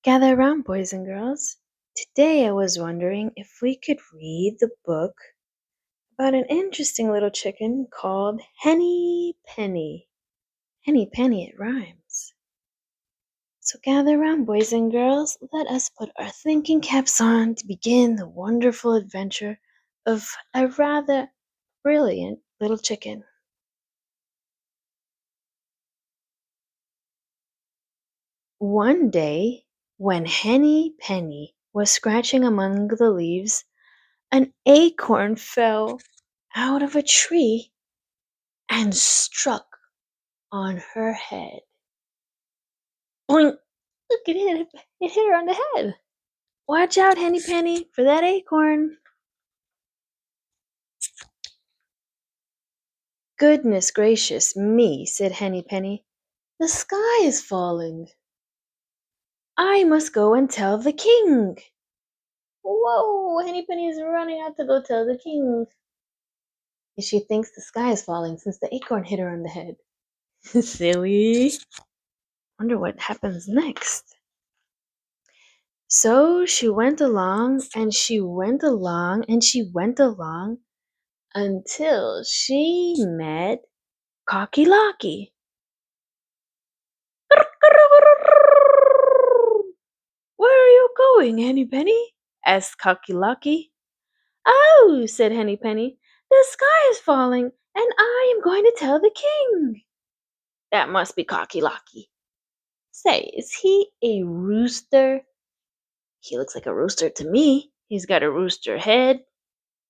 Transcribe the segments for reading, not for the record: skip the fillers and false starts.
Gather around, boys and girls. Today I was wondering if we could read the book about an interesting little chicken called Henny Penny. Henny Penny, it rhymes. So gather around, boys and girls. Let us put our thinking caps on to begin the wonderful adventure of a rather brilliant little chicken. One day, when Henny Penny was scratching among the leaves, an acorn fell out of a tree and struck on her head. Boink! Look, it hit her on the head. Watch out, Henny Penny, for that acorn. Goodness gracious me, said Henny Penny. The sky is falling. I must go and tell the king. Whoa, Henny Penny is running out to go tell the king. She thinks the sky is falling since the acorn hit her on the head. Silly. Wonder what happens next. So she went along and she went along and she went along until she met Cocky Locky. Where are you going, Henny Penny? Asked Cocky Locky. Oh, said Henny Penny, the sky is falling and I am going to tell the king. That must be Cocky Locky. Say, is he a rooster? He looks like a rooster to me. He's got a rooster head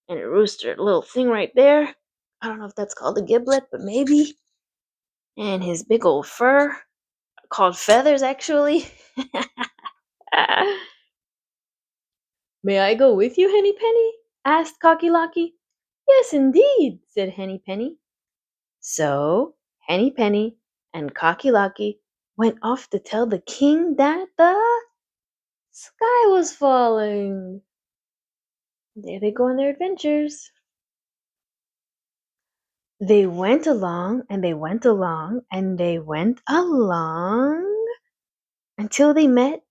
and a rooster little thing right there. I don't know if that's called a giblet, but maybe. And his big old fur, called feathers, actually. May I go with you, Henny Penny? Asked Cocky Locky. Yes, indeed, said Henny Penny. So Henny Penny and Cocky Locky went off to tell the king that the sky was falling. There they go on their adventures. They went along and they went along and they went along until they met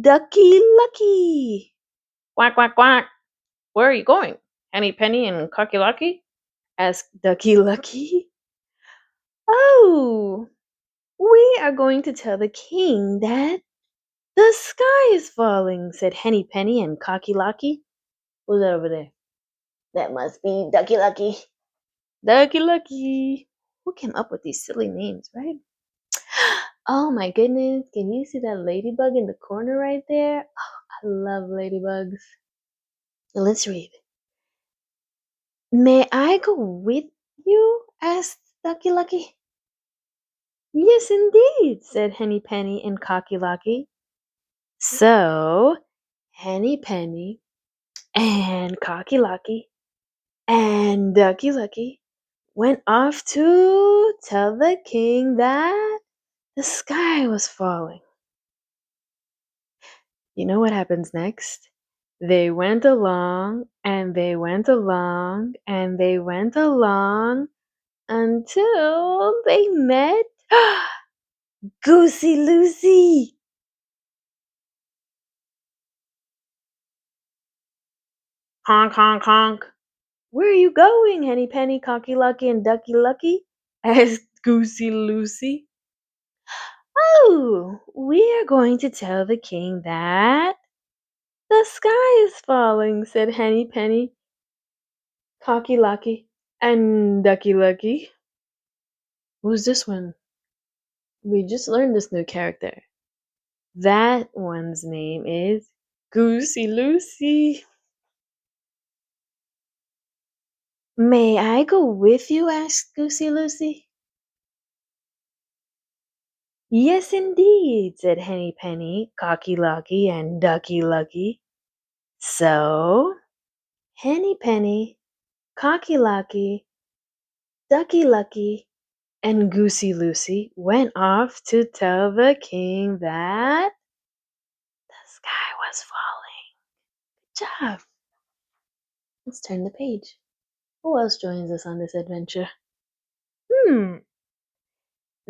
Ducky Lucky. Quack, quack, quack. Where are you going, Henny Penny and Cocky Locky? Asked Ducky Lucky. Oh, we are going to tell the king that the sky is falling, said Henny Penny and Cocky Locky. Who's that over there? That must be Ducky Lucky. Ducky Lucky. Who came up with these silly names, right? Oh my goodness, can you see that ladybug in the corner right there? Oh, I love ladybugs. Let's read. May I go with you? Asked Ducky Lucky. Yes, indeed, said Henny Penny and Cocky Locky. So, Henny Penny and Cocky Locky and Ducky Lucky went off to tell the king that the sky was falling. You know what happens next? They went along and they went along and they went along until they met Goosey Lucy. Honk, honk, honk. Where are you going, Henny Penny, Cocky Lucky, and Ducky Lucky? Asked Goosey Lucy. Oh, we are going to tell the king that the sky is falling, said Henny Penny, Cocky Locky, and Ducky Lucky. Who's this one? We just learned this new character. That one's name is Goosey Lucy. May I go with you? Asked Goosey Lucy. Yes, indeed, said Henny Penny, Cocky Locky, and Ducky Lucky. So, Henny Penny, Cocky Locky, Ducky Lucky, and Goosey Lucy went off to tell the king that the sky was falling. Good job. Let's turn the page. Who else joins us on this adventure?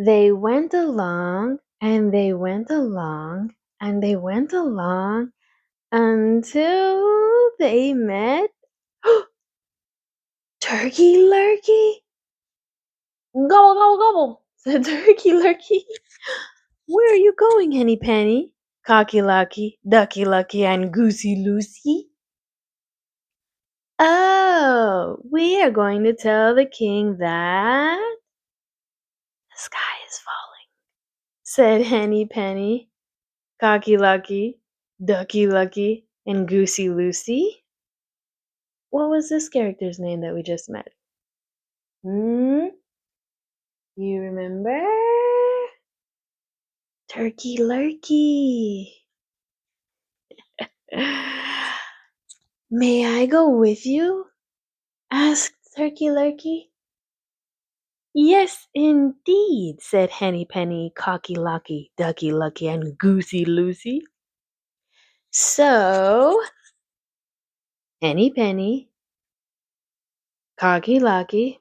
They went along and they went along and they went along until they met Turkey Lurky. Gobble, gobble, gobble, said Turkey Lurky. Where are you going, Henny Penny? Cocky Lucky, Ducky Lucky, and Goosey Loosey? Oh, we are going to tell the king that the sky is falling, said Henny Penny, Cocky Lucky, Ducky Lucky, and Goosey Loosey. What was this character's name that we just met? Hmm? You remember? Turkey Lurky. May I go with you? Asked Turkey Lurky. Yes, indeed, said Henny Penny, Cocky Locky, Ducky Lucky, and Goosey Loosey. So, Henny Penny, Cocky Locky,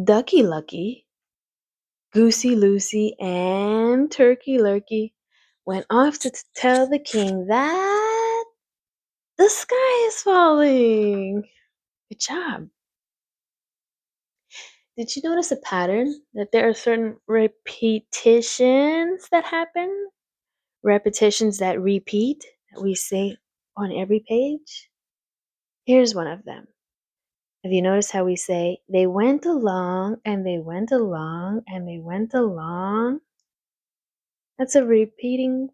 Ducky Lucky, Goosey Loosey, and Turkey Lurky went off to tell the king that the sky is falling. Good job. Did you notice a pattern that there are certain repetitions that happen? Repetitions that repeat that we say on every page? Here's one of them. Have you noticed how we say, they went along and they went along and they went along? That's a repeating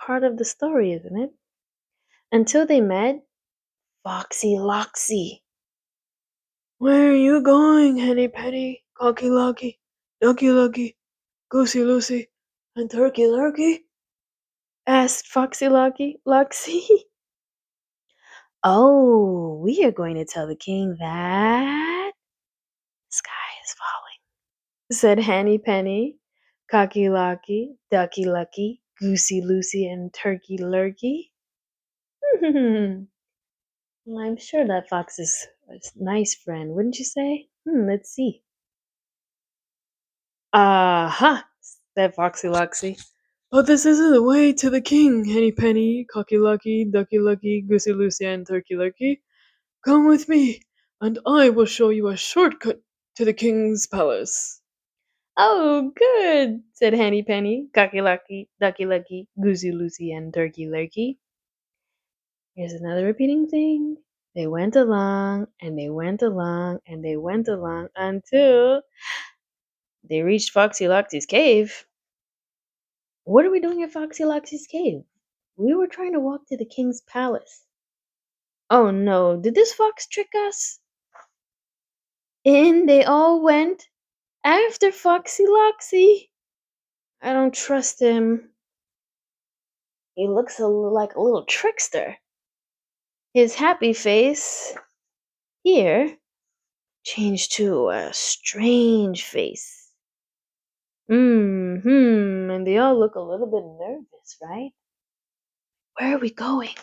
part of the story, isn't it? Until they met Foxy Loxy. Where are you going, Henny Penny, Cocky Locky, Ducky Lucky, Goosey Loosey, and Turkey Lurky? Asked Foxy Loxy. Oh, we are going to tell the king that the sky is falling, said Henny Penny, Cocky Locky, Ducky Lucky, Goosey Loosey, and Turkey Lurky. Well, I'm sure that fox is a nice friend, wouldn't you say? Let's see. Aha, said Foxy Loxy. But this isn't the way to the king, Henny Penny, Cocky Lucky, Ducky Lucky, Goosey Loosey, and Turkey Lurky. Come with me, and I will show you a shortcut to the king's palace. Oh, good, said Henny Penny, Cocky Lucky, Ducky Lucky, Goosey Loosey, and Turkey Lurky. Here's another repeating thing. They went along, and they went along, and they went along until they reached Foxy Loxy's cave. What are we doing at Foxy Loxy's cave? We were trying to walk to the king's palace. Oh no, did this fox trick us? In they all went after Foxy Loxy. I don't trust him. He looks like a little trickster. His happy face here changed to a strange face. And they all look a little bit nervous, right? Where are we going?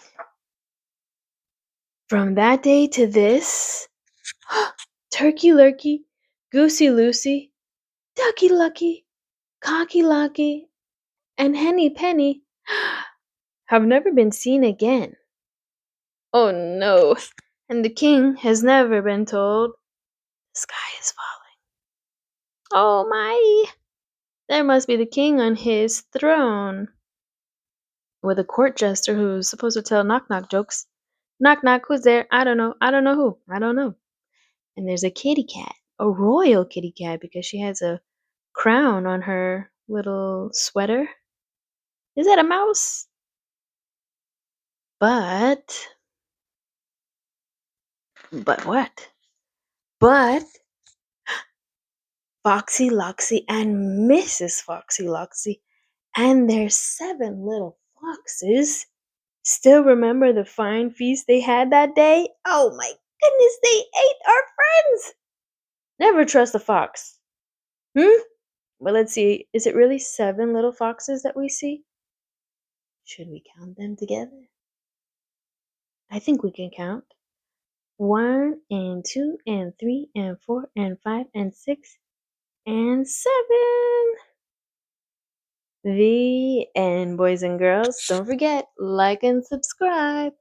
From that day to this, Turkey Lurky, Goosey Loosey, Ducky Lucky, Cocky Locky, and Henny Penny have never been seen again. Oh no, and the king has never been told the sky is falling. Oh my, there must be the king on his throne with a court jester who's supposed to tell knock knock jokes. Knock knock, who's there? I don't know. I don't know who. I don't know. And there's a kitty cat, a royal kitty cat, because she has a crown on her little sweater. Is that a mouse? But what? But Foxy Loxy and Mrs. Foxy Loxy and their 7 little foxes still remember the fine feast they had that day. Oh my goodness, they ate our friends! Never trust a fox. Well, let's see. Is it really 7 little foxes that we see? Should we count them together? I think we can count. 1 and 2 and 3 and 4 and 5 and 6 and 7. The end, boys and girls. Don't forget, like and subscribe.